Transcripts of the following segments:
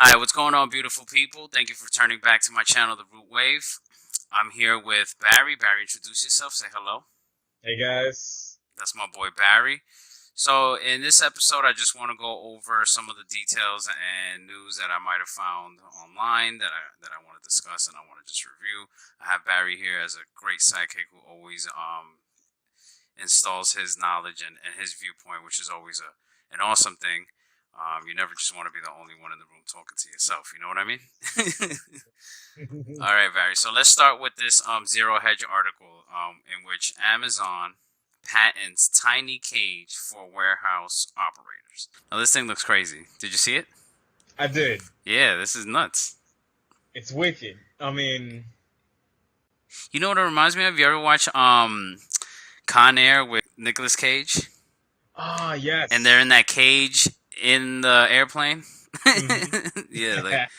Hi, what's going on, beautiful people? Thank you for turning back to my channel, The Root Wave. I'm here with Barry. Barry, introduce yourself. Say hello. Hey guys. That's my boy Barry. So, in this episode, I just want to go over some of the details and news that I might have found online that I want to discuss and I want to just review. I have Barry here as a great sidekick who always installs his knowledge and his viewpoint, which is always an awesome thing. You never just want to be the only one in the room talking to yourself. You know what I mean? All right, Barry. So let's start with this Zero Hedge article in which Amazon patents tiny cage for warehouse operators. Now this thing looks crazy. Did you see it? I did. Yeah, this is nuts. It's wicked. I mean, You know what it reminds me of? You ever watch Con Air with Nicolas Cage? And they're yes. in that cage in the airplane? Hmm. Yeah, like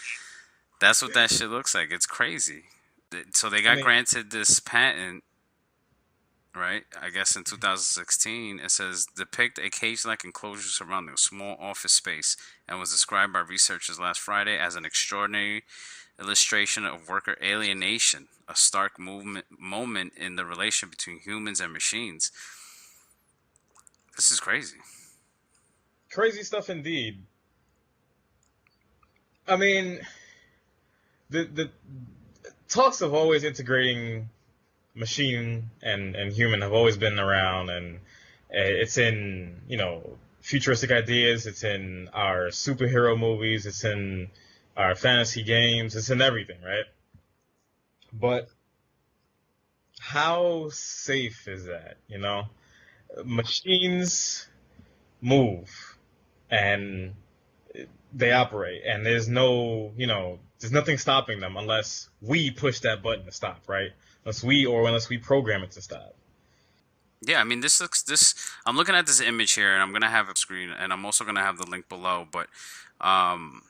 that's what that shit looks like. It's crazy. So they I got mean, granted this patent, right? I guess in 2016. It says depict a cage-like enclosure surrounding a small office space and was described by researchers last Friday as an extraordinary illustration of worker alienation, a stark moment in the relation between humans and machines. This is crazy. crazy stuff indeed. I mean, the talks of always integrating machine and human have always been around, and it's in futuristic ideas. It's in our superhero movies. It's in our fantasy games. It's in everything, right? But how safe is that? Machines move and they operate, and there's nothing stopping them unless we push that button to stop, right? Unless we program it to stop. Yeah, I mean, this looks this. I'm looking at this image here, and I'm gonna have a screen, and I'm also gonna have the link below. But um,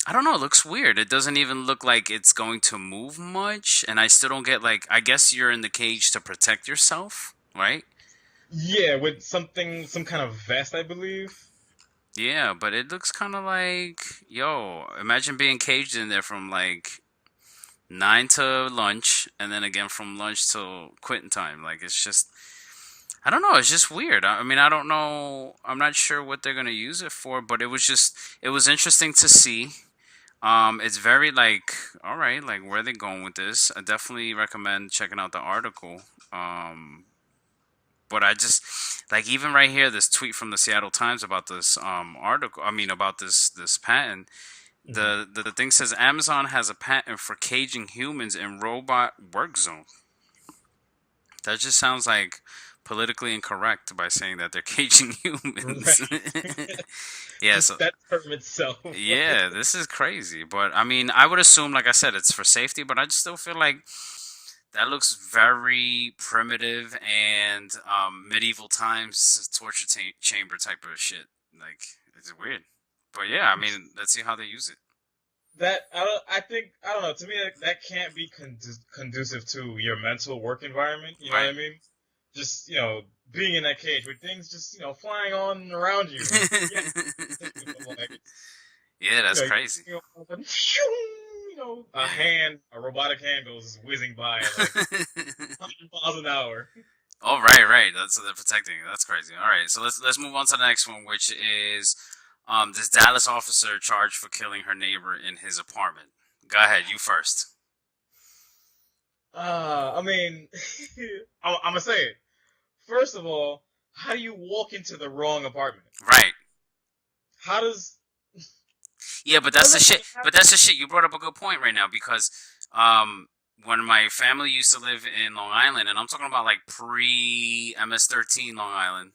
I don't know. It looks weird. It doesn't even look like it's going to move much, and I still don't get like. I guess you're in the cage to protect yourself, right? Yeah, with some kind of vest, I believe. Yeah, but it looks kind of like, yo, imagine being caged in there from like 9 to lunch, and then again from lunch till quitting time. Like it's just I don't know. It's just weird. I mean, I don't know. I'm not sure what they're gonna use it for, but it was interesting to see. It's very like, all right, like where are they going with this? I definitely recommend checking out the article. Um, but I just like even right here, this tweet from the Seattle Times about this article. I mean, about this patent. Hmm. The thing says Amazon has a patent for caging humans in robot work zone. That just sounds like politically incorrect by saying that they're caging humans. Right. Yeah, Just so that term itself. yeah, this is crazy. But I mean, I would assume, like I said, it's for safety, but I just still feel like that looks very primitive and medieval times torture chamber type of shit. Like, it's weird. But yeah, I mean, let's see how they use it. I don't know. To me, that can't be conducive to your mental work environment. You know what Right. I mean? Just being in that cage with things just flying on around you, and yeah, like Yeah, you that's know, crazy. all of a sudden, a robotic hand goes whizzing by at like Yeah. 100 miles an hour. Oh, right, right. That's so they're protecting you. That's crazy. All right, so let's move on to the next one, which is this Dallas officer charged for killing her neighbor in his apartment. Go ahead, you first. I mean, I'm gonna say it. First of all, how do you walk into the wrong apartment? Right. How does Yeah, but how that's does the that shit. even But happen? that's the shit. You brought up a good point right now because when my family used to live in Long Island, and I'm talking about like pre MS-13 Long Island.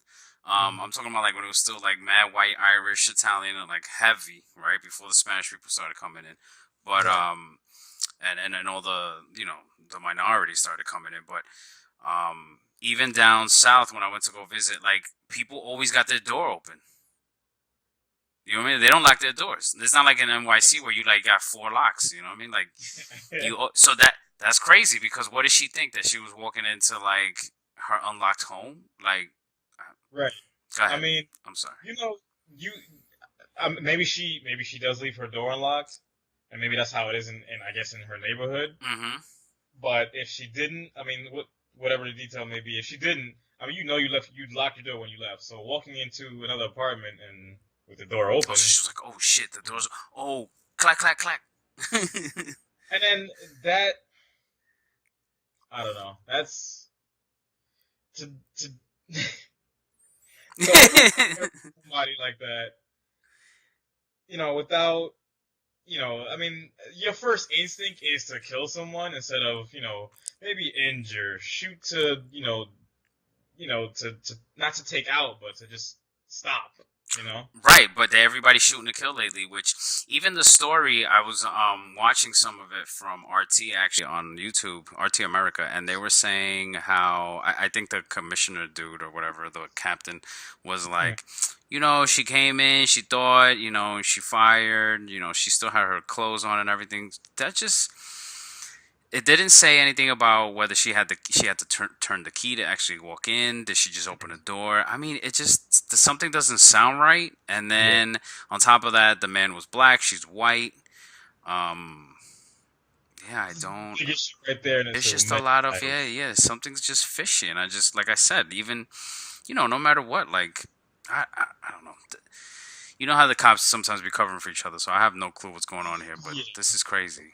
Mhm. I'm talking about like when it was still like mad white Irish Italian and like heavy, right before the Spanish people started coming in. But Right. and all the the minorities started coming in. But even down south when I went to go visit, like people always got their door open. You know what I mean? They don't lock their doors. It's not like in NYC where you like got four locks. You know what I mean? Like so that's crazy because what did she think that she was walking into like her unlocked home? Like, Right. go I ahead. mean, I'm sorry. you know, you maybe she does leave her door unlocked, and maybe that's how it is in I guess in her neighborhood. Mm-hmm. But if she didn't, I mean, whatever the detail may be, if she didn't, I mean, you know, you locked your door when you left. So walking into another apartment and with the door Oh, so open, she was like, "Oh shit, the you know, doors." Oh, clack, clack, clack. and then that, I don't know, that's to to open the door to somebody like that, without, I mean, your first instinct is to kill someone instead of, maybe injure, shoot to, to not to take out, but to just stop, you know? Right, but everybody's shooting to kill lately. Which even the story, I was watching some of it from RT actually on YouTube, RT America, and they were saying how I think the commissioner dude or whatever, the captain, was Mm. like, she came in, she thought, she fired, she still had her clothes on and everything. That just it didn't say anything about whether she had to turn the key to actually walk in. Did she just open the door? I mean, it just something doesn't sound right. And Yeah. then on top of that, the man was black. She's white. Um, yeah, I don't. Big issue right there, and it's It's a just a mess. lot of yeah. Something's just fishy, and I just like I said, even no matter what, like I don't know. You know how the cops sometimes be covering for each other, so I have no clue what's going on here. But Yeah. this is crazy.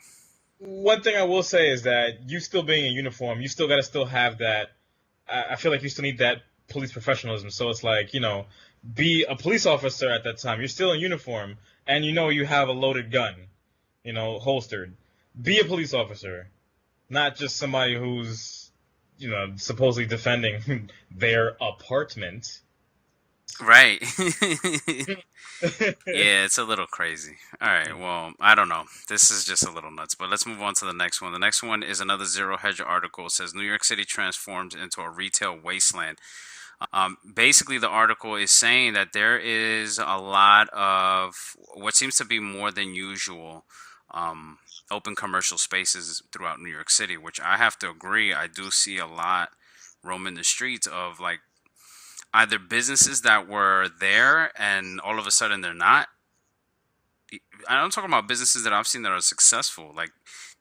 One thing I will say is that you still being in uniform, you still got to still have that. I feel like you still need that police professionalism. So it's like, be a police officer at that time. You're still in uniform, and you have a loaded gun, holstered. Be a police officer, not just somebody who's, supposedly defending their apartment. Right. Yeah, it's a little crazy. All right, well, I don't know. This is just a little nuts, but let's move on to the next one. The next one is another Zero Hedge article. It says New York City transforms into a retail wasteland. Basically, the article is saying that there is a lot of what seems to be more than usual um, open commercial spaces throughout New York City, which I have to agree. I do see a lot roaming the streets of like either businesses that were there and all of a sudden they're not. I'm talking about businesses that I've seen that are successful. Like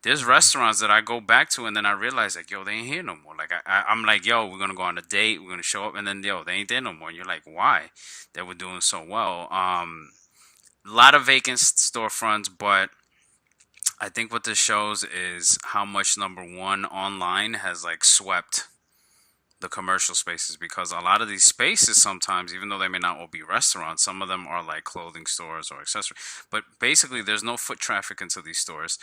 there's restaurants that I go back to and then I realize like, yo, they ain't here no more. Like I'm like, yo, we're gonna go on a date, we're gonna show up, and then yo, they ain't there no more. And you're like, why? They were doing so well. A lot of vacant storefronts, but I think what this shows is how much number one online has like swept the commercial spaces because a lot of these spaces sometimes even though they may not all be restaurants, some of them are like clothing stores or accessory, but basically there's no foot traffic into these stores,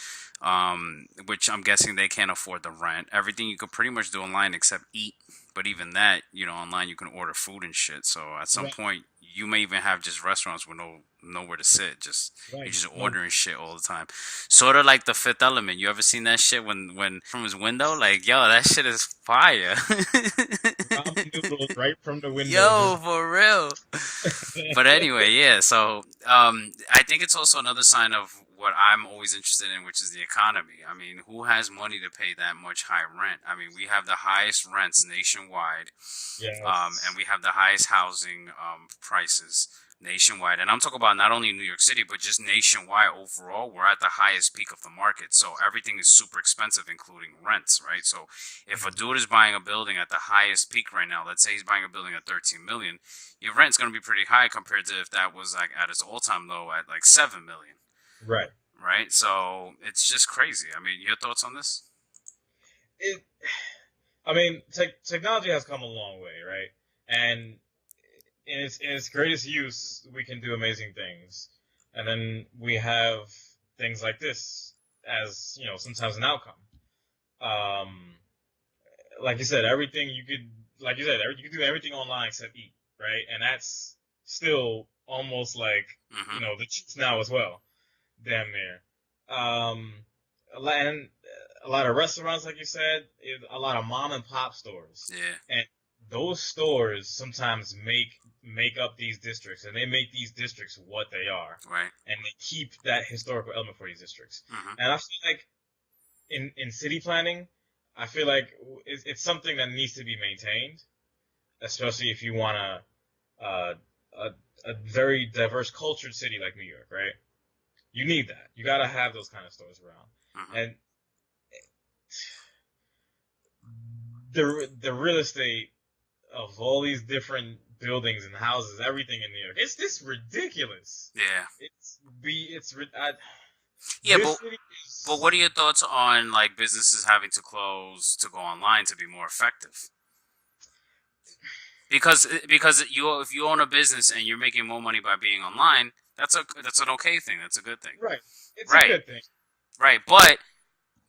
which I'm guessing they can't afford the rent. Everything you could pretty much do online except eat, but even that, online you can order food and shit, so at some Right, point you may even have just restaurants with nowhere to sit, just you're right. just No, ordering shit all the time, sort of like the Fifth Element. You ever seen that shit when from his window, like yo, that shit is fire. ramen noodles right from the window, Yo, just. for real. But anyway, yeah. So I think it's also another sign of what I'm always interested in, which is the economy. I mean, who has money to pay that much high rent? I mean, we have the highest rents nationwide, and Yes. we have the highest housing prices nationwide. And I'm talking about not only New York City, but just nationwide overall. We're at the highest peak of the market, so everything is super expensive, including rents, right? So if a dude is buying a building at the highest peak right now, let's say he's buying a building at 13 million, your rent's going to be pretty high compared to if that was like at its all-time low at like 7 million, Right. right? So it's just crazy. I mean, your thoughts on this? It. I mean, technology has come a long way, right? And in its greatest use, we can do amazing things. And then we have things like this as sometimes an outcome. Um, like you said, everything you could, like you said, you could do everything online except eat, right? And that's still almost like Mm-hmm. the truth now as well, damn near. And a lot of restaurants, like you said, a lot of mom and pop stores, Yeah. and those stores sometimes make up these districts, and they make these districts what they are, Right. and they keep that historical element for these districts. Mm-hmm. And I feel like in city planning, I feel like it's something that needs to be maintained, especially if you want a, a very diverse, cultured city like New York, right? You need that. You gotta have those kind of stores around. Hmm. And the real estate of all these different buildings and houses, everything in New York, it's just ridiculous. Yeah. Yeah, This city but what is are your thoughts on like businesses having to close to go online to be more effective? Because you if you own a business and you're making more money by being online, that's an okay thing. That's a good thing. right. It's a Right. good thing. Right. But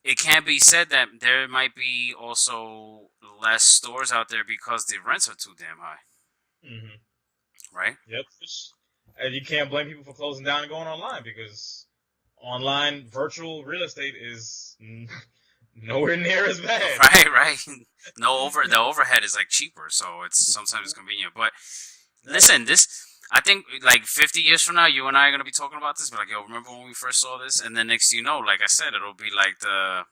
it can be said that there might be also less stores out there because the rents are too damn high. Hmm. Right? Yep. And you can't blame people for closing down and going online because online virtual real estate is nowhere near as bad. Right, right. No over the overhead is like cheaper, so it's sometimes convenient. But Right. listen, this I think like 50 years from now, you and I are gonna be talking about this. But like, yo, remember when we first saw this? And then next thing you know, like I said, it'll be like the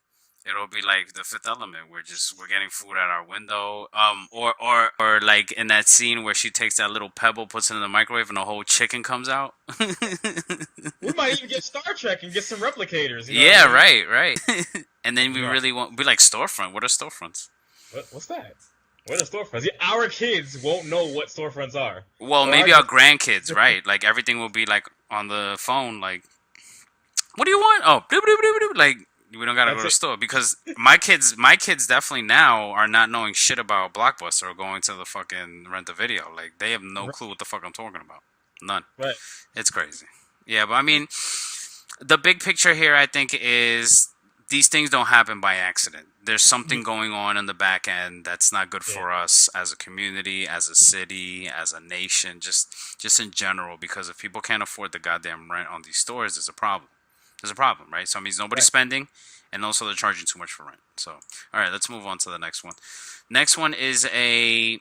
Fifth Element. We're getting food at our window. Or like in that scene where she takes that little pebble, puts it in the microwave, and the whole chicken comes out. We might even get Star Trek and get some replicators. You know what I Yeah, mean? right, right. And then we You know really want be like storefront. What are storefronts? what's that? What are storefronts? Yeah, our kids won't know what storefronts are, Well, or our maybe our gen- grandkids, right? Like everything will be like on the phone. Like, what do you want? Oh, bloop, bloop, bloop, bloop. Like we don't gotta go that's to the it. store because my kids definitely now are not knowing shit about Blockbuster or going to the fucking rent a video. Like they have no Right. clue what the fuck I'm talking about. None. Right. It's crazy. Yeah, but I mean, the big picture here, I think, is these things don't happen by accident. There's something going on in the back end that's not good Yeah. for us as a community, as a city, as a nation, just in general. Because if people can't afford the goddamn rent on these stores, there's a problem. There's a problem, right? So it means nobody's Right. spending, and also they're charging too much for rent. So, all right, let's move on to the next one. Next one is a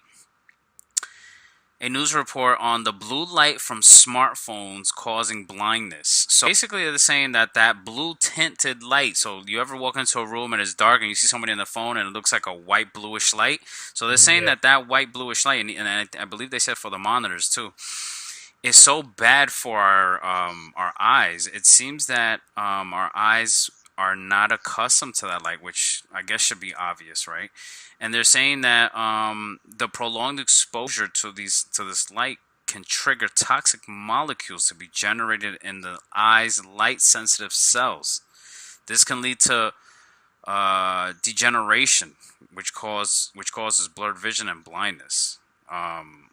news report on the blue light from smartphones causing blindness. So basically, they're saying that that blue tinted light. So you ever walk into a room and it's dark and you see somebody on the phone and it looks like a white bluish light. So they're saying Yeah. that that white bluish light, and I believe they said for the monitors too, is so bad for our eyes. It seems that our eyes are not accustomed to that light, which I guess should be obvious, right? And they're saying that the prolonged exposure to this light can trigger toxic molecules to be generated in the eye's light sensitive cells. This can lead to degeneration, which causes blurred vision and blindness. Um,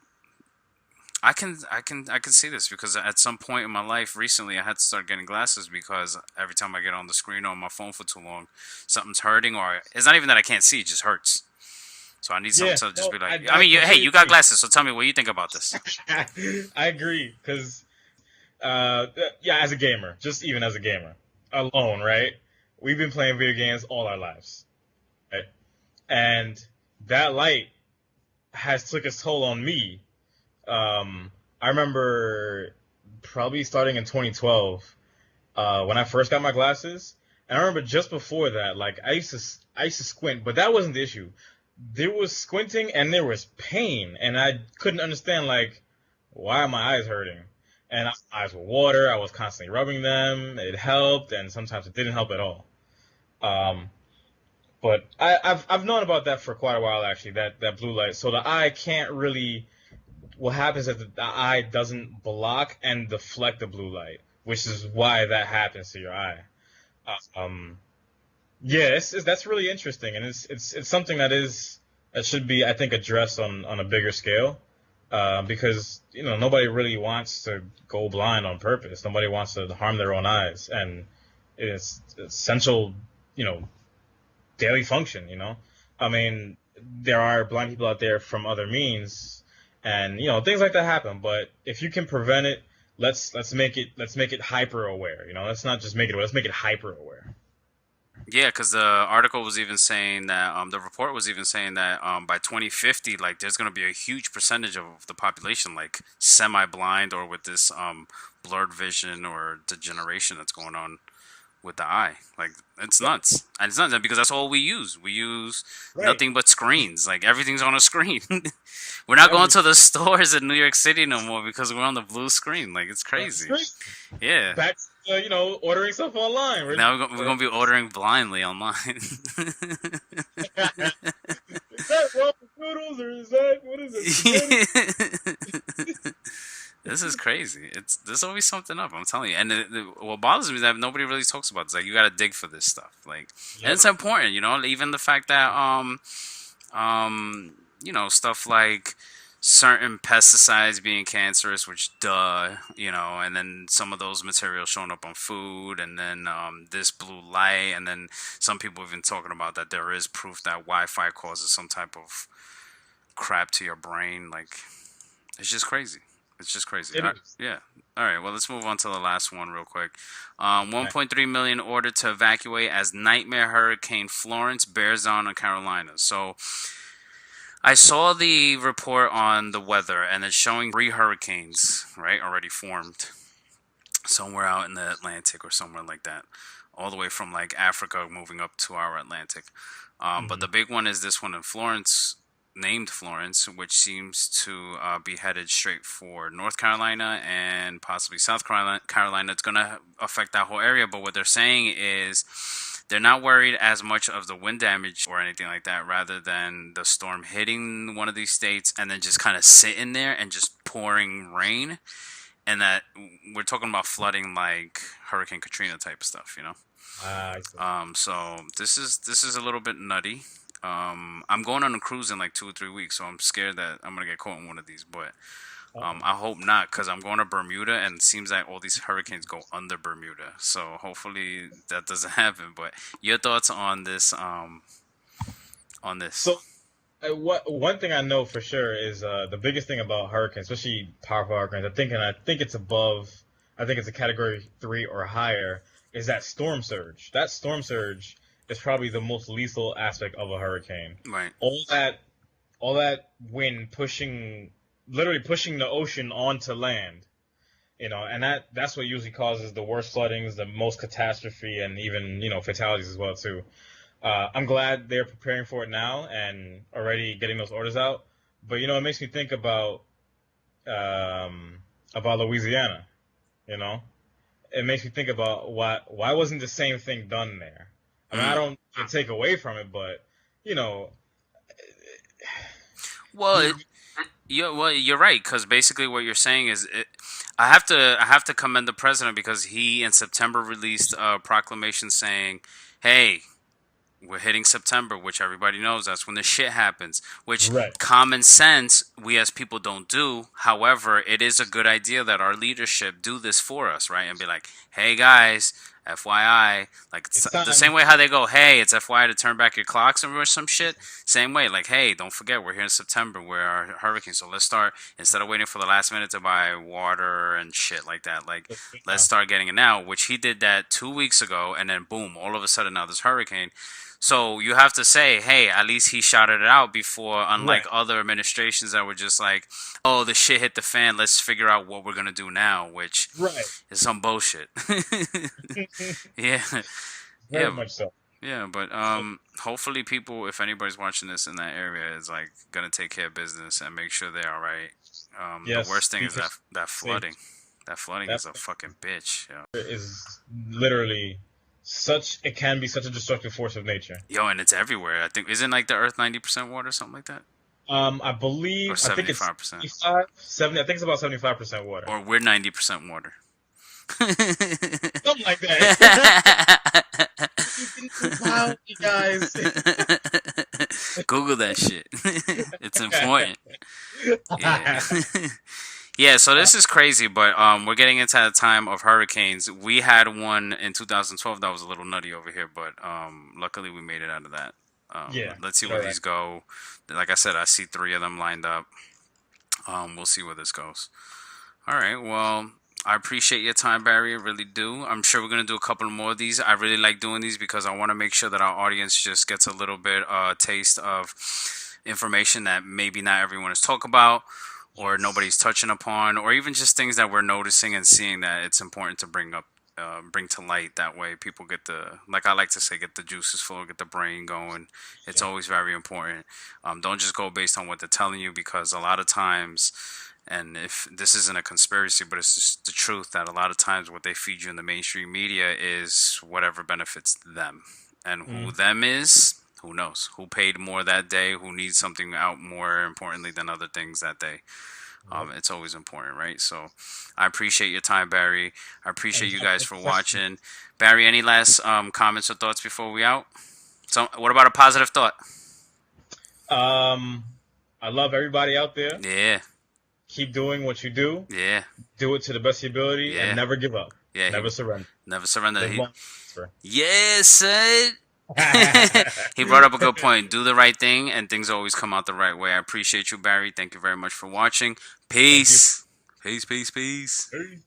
I can see this because at some point in my life recently I had to start getting glasses because every time I get on the screen or on my phone for too long, something's hurting or it's not even that I can't see, it just hurts. So I need something Yeah. to just No, be like, I I mean, hey, completely you got agree. glasses, so tell me what you think about this. I agree because uh, yeah, as a gamer, just even as a gamer alone, right? We've been playing video games all our lives, right? And that light has took its toll on me. I remember probably starting in 2012 when I first got my glasses. And I remember just before that, like I used to squint, but that wasn't the issue. There was squinting and there was pain, and I couldn't understand like why are my eyes hurting. And eyes were water. I was constantly rubbing them. It helped, and sometimes it didn't help at all. Um, but I've known about that for quite a while actually. That blue light. So the eye can't really. What happens is that the eye doesn't block and deflect the blue light, which is why that happens to your eye. Um, yeah, that's really interesting, and it's something that should be I think addressed on a bigger scale, because nobody really wants to go blind on purpose. Nobody wants to harm their own eyes, and it's essential, you know, daily function. I mean, there are blind people out there from other means, and things like that happen. But if you can prevent it, let's make it hyper aware. Let's not just make it aware. Let's make it hyper aware. Yeah, because the article was even saying that the report was even saying that by 2050, like there's going to be a huge percentage of the population like semi-blind or with this blurred vision or degeneration that's going on with the eye. Like it's Yep. nuts, and it's nuts because that's all we use. We use Right. nothing but screens. Like everything's on a screen. We're not going Every to the stores in New York City no more because we're on the blue screen. Like it's That's crazy. great. Yeah. Back. ordering stuff online. Now we're gonna be ordering blindly online. Is that ramen noodles or is that what is it? Spaghetti? This is crazy. There's always something up. I'm telling you. And what bothers me is that nobody really talks about this. Like you got to dig for this stuff. Like, and Yep. it's important. Even the fact that stuff like certain pesticides being cancerous, which and then some of those materials showing up on food, and then this blue light, and then some people have been talking about that there is proof that Wi-Fi causes some type of crap to your brain. Like, it's just crazy. It's just crazy. It is. Yeah. All right. Well, let's move on to the last one real quick. Right. 1.3 million ordered to evacuate as nightmare Hurricane Florence bears down on Carolina. So I saw the report on the weather, and it's showing three hurricanes, right, already formed somewhere out in the Atlantic or somewhere like that, all the way from like Africa moving up to our Atlantic. But Hmm. the big one is this one in Florence, named Florence, which seems to be headed straight for North Carolina and possibly South Carolina. It's going to affect that whole area. But what they're saying is they're not worried as much of the wind damage or anything like that, rather than the storm hitting one of these states and then just kind of sitting there and just pouring rain. And that we're talking about flooding like Hurricane Katrina type stuff. Ah, I see. So this is a little bit nutty. I'm going on a cruise in like 2 or 3 weeks, so I'm scared that I'm gonna get caught in one of these. But Uh-oh. I hope not, because I'm going to Bermuda, and it seems like all these hurricanes go under Bermuda. So hopefully that doesn't happen. But your thoughts on this? On this? So, what one thing I know for sure is the biggest thing about hurricanes, especially powerful hurricanes. I think it's above. I think it's a category 3 or higher. Is that storm surge? That storm surge is probably the most lethal aspect of a hurricane. Right. All that, all that wind pushing, literally pushing the ocean onto land. And that's what usually causes the worst floodings, the most catastrophe, and even fatalities as well too. I'm glad they're preparing for it now and already getting those orders out. But it makes me think about Louisiana. You know, it makes me think about why wasn't the same thing done there? I mean, I Mm. don't take away from it, but you know, Well, you, you're right, because basically what you're saying is I have to commend the president, because he in September released a proclamation saying, "Hey, we're hitting September, which everybody knows that's when the shit happens, which right. common sense we as people don't do. However, it is a good idea that our leadership do this for us, right? And be like, hey guys, FYI, like it's It's the time. same way how they go, hey, it's FYI to turn back your clocks or some shit. Same way, like, hey, don't forget we're here in September, we're our hurricane, so let's start, instead of waiting for the last minute to buy water and shit like that. Like, let's Now. start getting it now. Which he did that 2 weeks ago, and then boom, all of a sudden now this hurricane. So you have to say, hey, at least he shouted it out before, unlike Right. other administrations that were just like, oh, the shit hit the fan, let's figure out what we're gonna do now, which Right. is some bullshit. Yeah, Very yeah, much so. yeah. But So, hopefully people, if anybody's watching this in that area, is like gonna take care of business and make sure they're all right. The yes, worst thing is that because that safe. flooding. That flooding That is a fucking bitch. Yo. is literally it can be such a destructive force of nature. Yo, and it's everywhere. I think isn't like the Earth 90% water, something like that, or I think it's 75%. 75, 70. I think it's about 75% water. Or we're 90% water. Something like that. Keeping it wild, you guys. Google that shit. It's important. Yeah. Yeah, so this is crazy, but we're getting into the time of hurricanes. We had one in 2012 that was a little nutty over here, but luckily we made it out of that. Yeah. Let's see Did where all right. these go. Like I said, I see three of them lined up. We'll see where this goes. All right. Well, I appreciate your time, Barry. I really do. I'm sure we're gonna do a couple more of these. I really like doing these because I want to make sure that our audience just gets a little bit taste of information that maybe not everyone is talking about, or Yes. nobody's touching upon, or even just things that we're noticing and seeing that it's important to bring up, bring to light. That way, people get the, like I like to say, get the juices flowing, get the brain going. It's Yeah. always very important. Don't just go based on what they're telling you, because a lot of times, And if this isn't a conspiracy, but it's just the truth that a lot of times what they feed you in the mainstream media is whatever benefits them. And who Mm, them is, who knows? Who paid more that day? Who needs something out more importantly than other things that day? yep. It's always important, right? So I appreciate your time, Barry. I appreciate And you Jeff, guys quick for question. watching. Barry, any last comments or thoughts before we out? So, what about a positive thought? Um, I love everybody out there. Yeah, Keep doing what you do. yeah, Do it to the best of your ability, and yeah, never give up. yeah. He Never surrender. never surrendered. Live long, prosper. Yes, son. He brought up a good point. Do the right thing, and things always come out the right way. I appreciate you, Barry. Thank you very much for watching. Thank you. Peace. Peace, peace, peace. Peace.